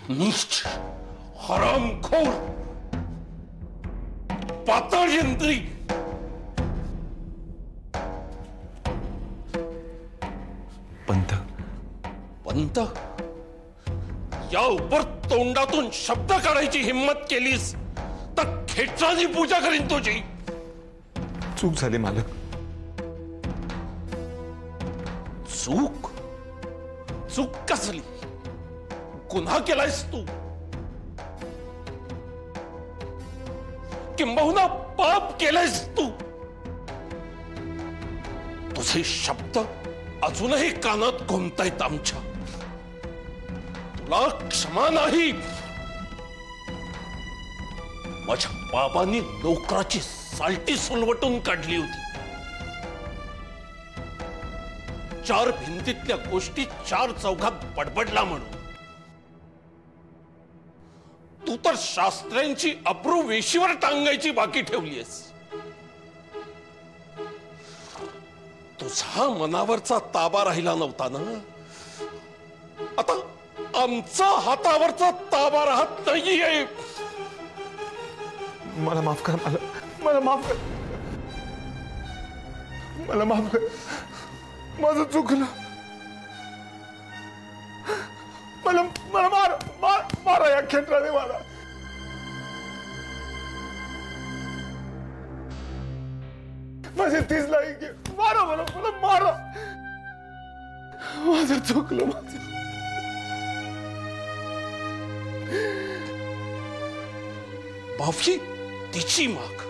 नीच, हरामखोर, पाताळ यंत्री, पंत पंत, या उपर तोंडातून शब्द काढायची हिम्मत केलीस तर खेचराची पूजा करीन तुझी. चूक झाली मालक. चूक? चूक कसली? गुन्हा केलायस तू, किंबहुना पाप केलंयस तू. तुझे शब्द अजूनही कानात घुमतायत आमच्या. तुला क्षमा नाही. माझ्या बाबांनी नोकराची सालटी सुलवटून काढली होती. 4 भिंतीतल्या गोष्टी 4 चौघात बडबडला म्हणून. तू तर शास्त्र्यांची अब्रू वेशीवर टांगायची बाकी ठेवलीयस. तुझा मनावरचा ताबा राहिला नव्हता ना. आता आमचा हातावरचा ताबा राहत नाहीये. मला माफ कर मालक, मला माफ कर, मला माफ कर. माझं चुकलं. मला मला मार मार मारा या खेटराने मारा. माझी तीच लायकी. मारा मला, मला मारा. माझं चुकलं. माझं माफी तिची माग.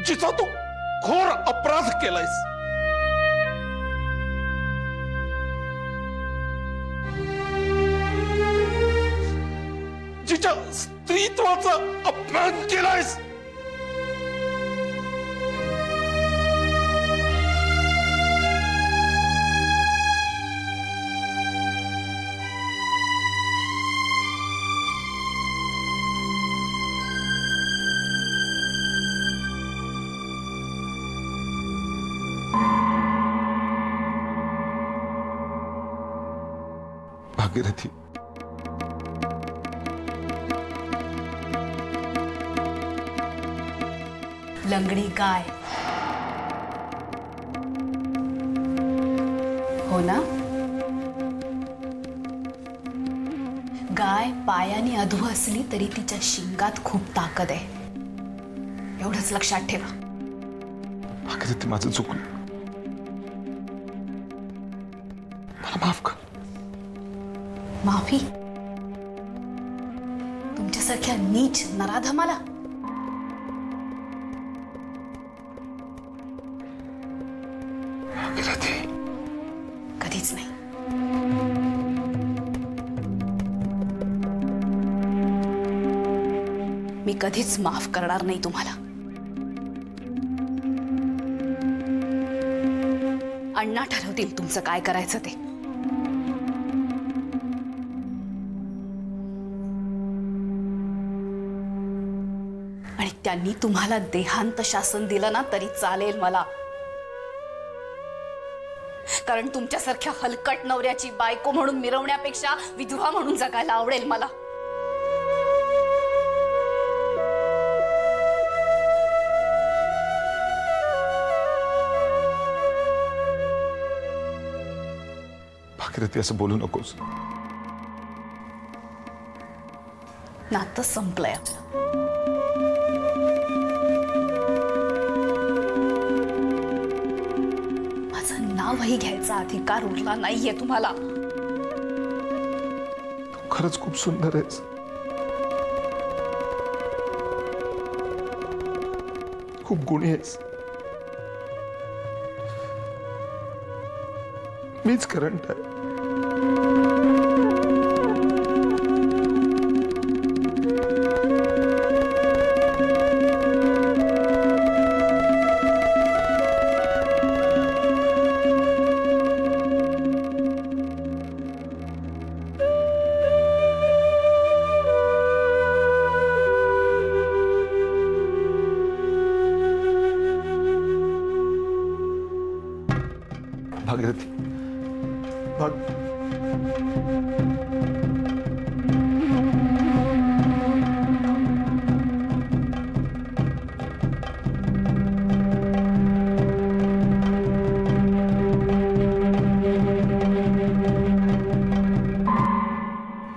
जिचा तू घोर अपराध केलायस. जिच्या स्त्रीत्वाचा अपमान केलायस. भागीरथी, लंगडी गाय हो ना. गाय पायाने अधू असली तरी तिच्या शिंगात खूप ताकद आहे. एवढंच लक्षात ठेवा. भागीरथी, माझं चुकलं. मला माफ कर. माफी? तुमच्यासारख्या नीच नराधमाला? भागीरथी, कधीच नाही. मी कधीच माफ करणार नाही तुम्हाला. अण्णा ठरवतील तुमचं काय करायचं ते. आणि त्यांनी तुम्हाला देहांत शासन दिलं ना तरी चालेल मला. कारण तुमच्यासारख्या हलकट नवऱ्याची बायको म्हणून मिरवण्यापेक्षा विधवा म्हणून जगायला आवडेल मला. भागीरथी, असं बोलू नकोस. नातं संपलंय आपलं. माझं नावही घ्यायचा अधिकार उरला नाहीये तुम्हाला. तू खरंच खूप सुंदर आहेस. खूप गुणी आहेस. मीच करंट आहे. भागीरथी, भाग.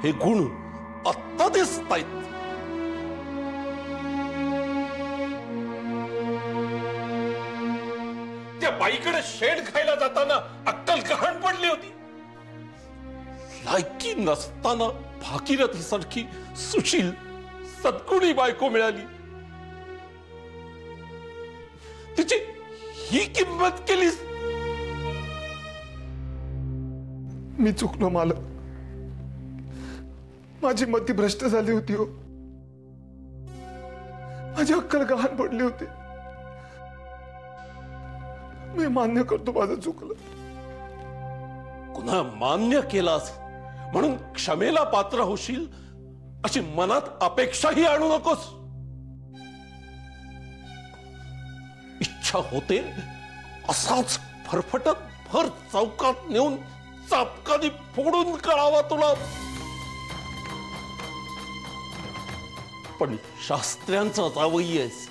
हे गुण आत्ता दिसतायत. त्या बाईकडे शेण खायला जाताना अक्कल गहाण पडली होती. लायकी नसताना भागीरथी सारखी सुशील सद्गुणी बायको मिळाली. तिची ही किंमत केलीस. मी चुकलो मालक. माझी मती भ्रष्ट झाली होती हो. माझी अक्कल गहाण पडली होती. मी मान्य करतो माझं चुकलं. गुन्हा मान्य केलास म्हणून क्षमेला पात्र होशील अशी मनात अपेक्षाही आणू नकोस. इच्छा होते असाच फरफटत भर चौकात नेऊन चापकानी फोडून कळावा तुला. पण शास्त्र्यांचा जावई आहेस.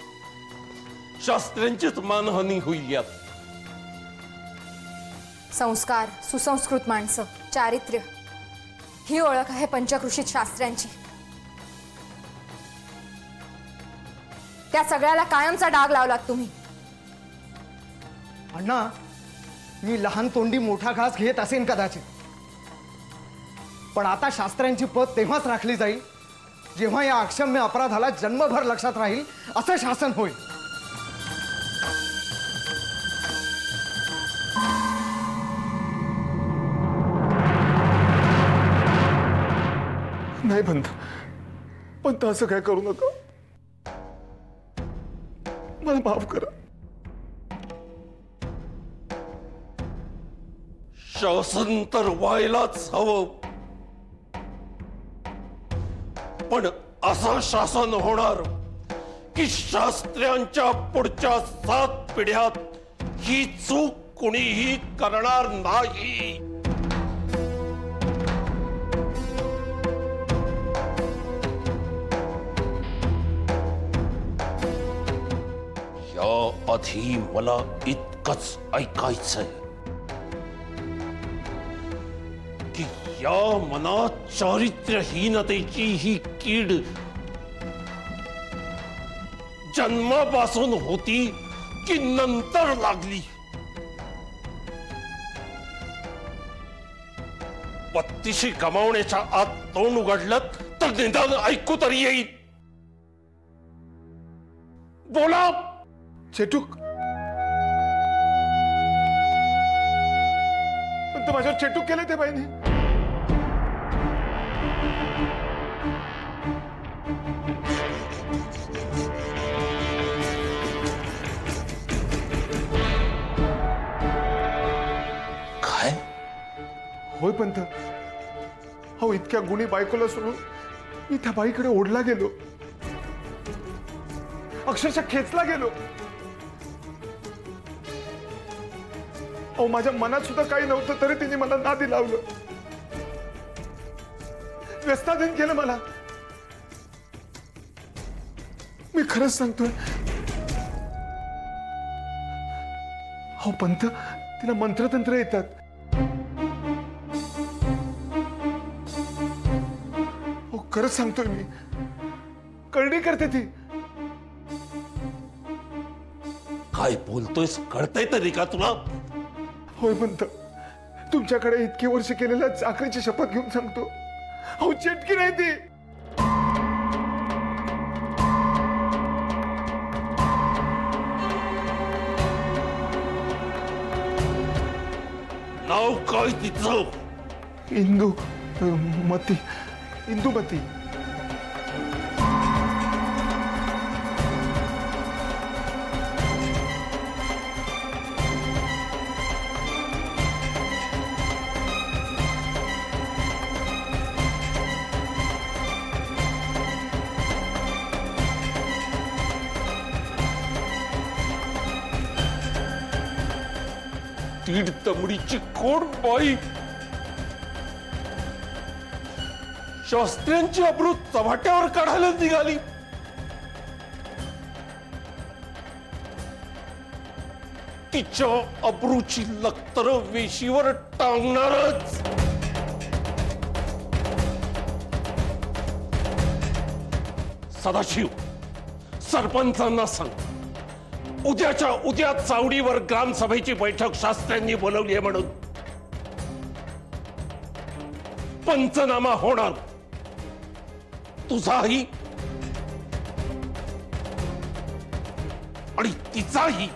शास्त्र्यांचीच मानहानी होईल यात. संस्कार, सुसंस्कृत माणसं, चारित्र्य ही ओळख आहे पंचकृषीत शास्त्र्यांची. त्या सगळ्याला कायमचा डाग लावलात तुम्ही. अण्णा, मी लहान तोंडी मोठा घास घेत असेन कदाचित, पण आता शास्त्र्यांची पद तेव्हाच राखली जाईल जेव्हा या अक्षम्य अपराधाला जन्मभर लक्षात राहील असं शासन होईल. नाही पंत असं काय करू नका. मला माफ करा. शासन तर व्हायलाच हवं, पण असं शासन होणार की शास्त्र्यांच्या पुढच्या 7 पिढ्यात ही चूक कुणीही करणार नाही. या आधी मला इतकंच ऐकायचंय की या मनात चारित्र्यहीनतेची ही कीड जन्मापासून होती की नंतर लागली. 32 कमावण्याच्या आत तोंड उघडलं तर निदान ऐकू तरी येईल. बोला. चेटूक, पण माझ्यावर चेटूक केले ते बाईने. काय? होय पंत. हो, इतक्या गुणी बायकोला सोडून मी त्या बाईकडे ओढला गेलो, अक्षरशः खेचला गेलो. अहो, माझ्या मनात सुद्धा काही नव्हतं तरी तिने मला नादी लावलं, व्यसनाधीन केलं मला. मी खरंच सांगतोय. हो पंत, तिला मंत्रतंत्र येतात. हो खरंच सांगतोय मी. करणी करते ती. काय बोलतोयस कळतंय तरी का तुला? होय पंत, तुमच्याकडे इतकी वर्ष केलेल्या चाकरीची शपथ घेऊन सांगतो. हो, चेटकी नाही ती. नाव काय तिचं? इंदुमती. तीड तमडीची कोण बाई शास्त्र्यांची अब्रू चव्हाट्यावर काढायला निघाली. तिच्या अब्रूची लक्तर वेशीवर टांगणारच. सदाशिव, सरपंचांना सांग, उद्याच्या उद्या चावडीवर ग्रामसभेची बैठक शास्त्र्यांनी बोलवली आहे म्हणून. पंचनामा होणार, तुझाही आणि तिचाही.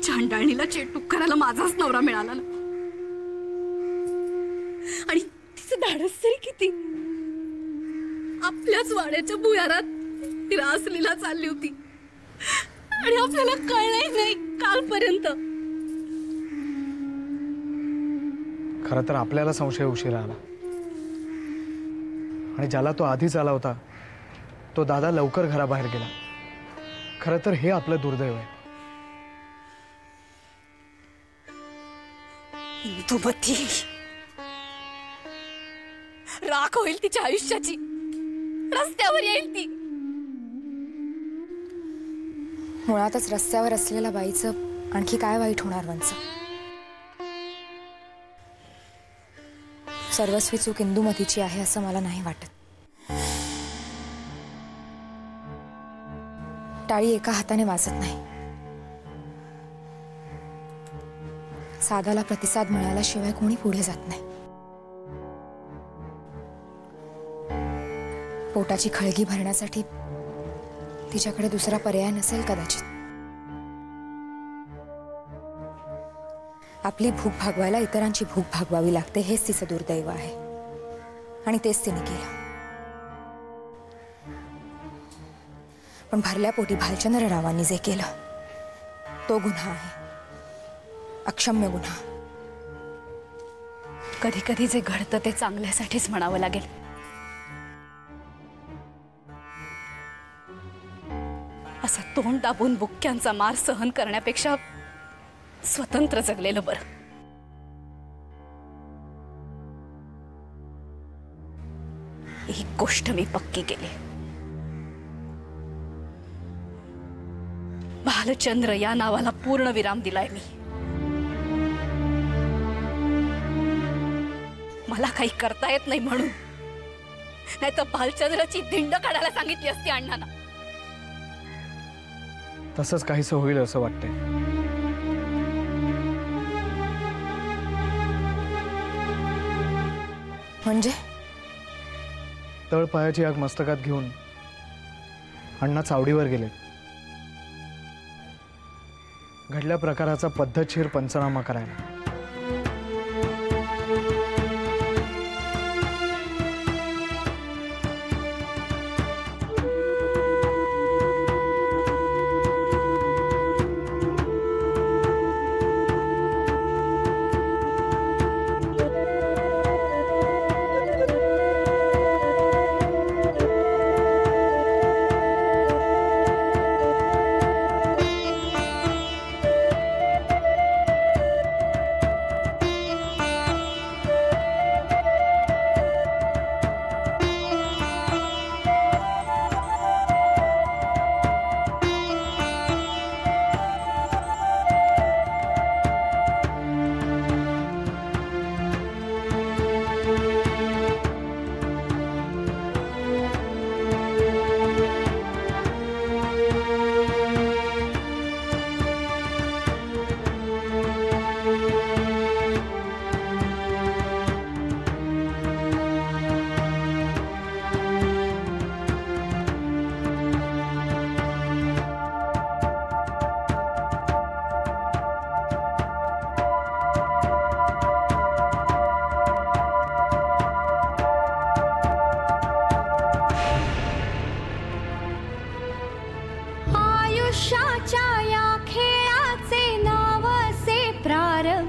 चांडाळणीला चेटूक करायला माझाच नवरा मिळाला ना. आणि तिचं धाडस तरी किती. आपल्याच वाड्याच्या भुयारात ती रासलीला चालली होती आणि आपल्याला कळलंही नाही कालपर्यंत. खरं तर आपल्याला संशय उशिरा आला आणि ज्याला तो आधीच आला होता तो दादा लवकर घराबाहेर गेला. खरं तर हे आपलं दुर्दैव आहे. इंदुमती राख होईल तिच्या आयुष्याची. रस्त्यावर येईल ती. मुळातच रस्त्यावर असलेल्या बाईचं आणखी काय वाईट होणार वंच. सर्वस्वी चूक इंदुमतीची आहे असं मला नाही वाटत. टाळी एका हाताने वाजत नाही. सादाला प्रतिसाद मिळाल्याशिवाय कोणी पुढे जात नाही. पोटाची खळगी भरण्यासाठी तिच्याकडे दुसरा पर्याय नसेल कदाचित. आपली भूक भागवायला इतरांची भूक भागवावी लागते हेच तिचं दुर्दैव आहे आणि तेच तिने केलं. पण भरल्या पोटी भालचंद्ररावांनी जे केलं तो गुन्हा आहे, अक्षम्य गुन्हा. कधी कधी जे घडतं ते चांगल्यासाठीच म्हणावं लागेल. असा तोंड दाबून बुक्क्यांचा मार सहन करण्यापेक्षा स्वतंत्र जगलेलं बरं. एक गोष्ट मी पक्की केली. भालचंद्र या नावाला पूर्ण विराम दिलाय मी. मला काही करता येत नाही म्हणून, नाहीतर भालचंद्राची धिंड काढायला सांगितली असती अण्णांना. तसंच काहीसं होईल असं वाटतंय. म्हणजे तळपायाची आग मस्तकात घेऊन अण्णा चावडीवर गेले. घडल्या प्रकाराचा पद्धतशीर पंचनामा करायला.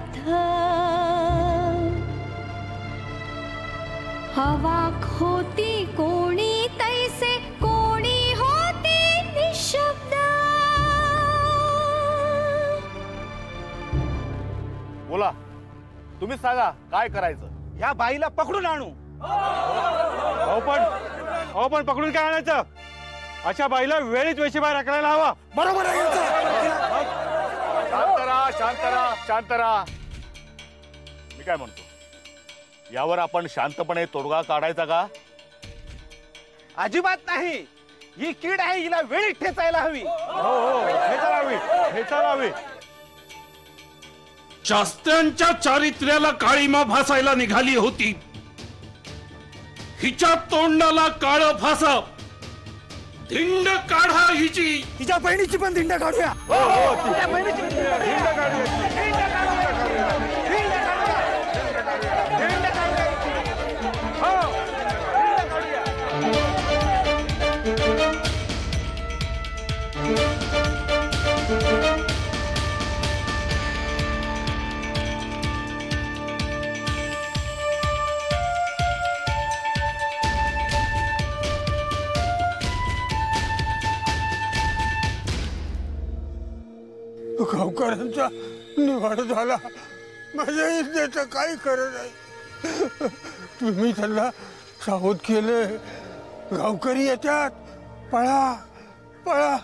पथ अवाक होती कोणी तैसे कोणी होती निशब्द. बोला, तुम्हीच सांगा काय करायचं. या बाईला पकडून आणू. अहो पण पकडून काय आणायचं? अशा बाईला वेळीच वेशीबाहेर राखायला हवा. बरोबर आहे. शांत राहा, शांत राहा, शांत राहा. मी काय म्हणतो, यावर आपण शांतपणे तोडगा काढायचा का? अजिबात नाही. ही कीड आहे, हिला वेळीच ठेचायला हवी. हो ठेचायला हवी. शास्त्र्यांच्या चारित्र्याला काळीमा भासायला निघाली होती. हिच्या तोंडाला काळ फासा. धिंड काढा हिची. तिच्या बहिणीची पण धिंड काढूया. गावकऱ्यांचा निवाड झाला. माझ्या इज्जतीचं काही खरं नाही. तुम्ही त्यांना सावध केले. गावकरी येतात. पळा पळा.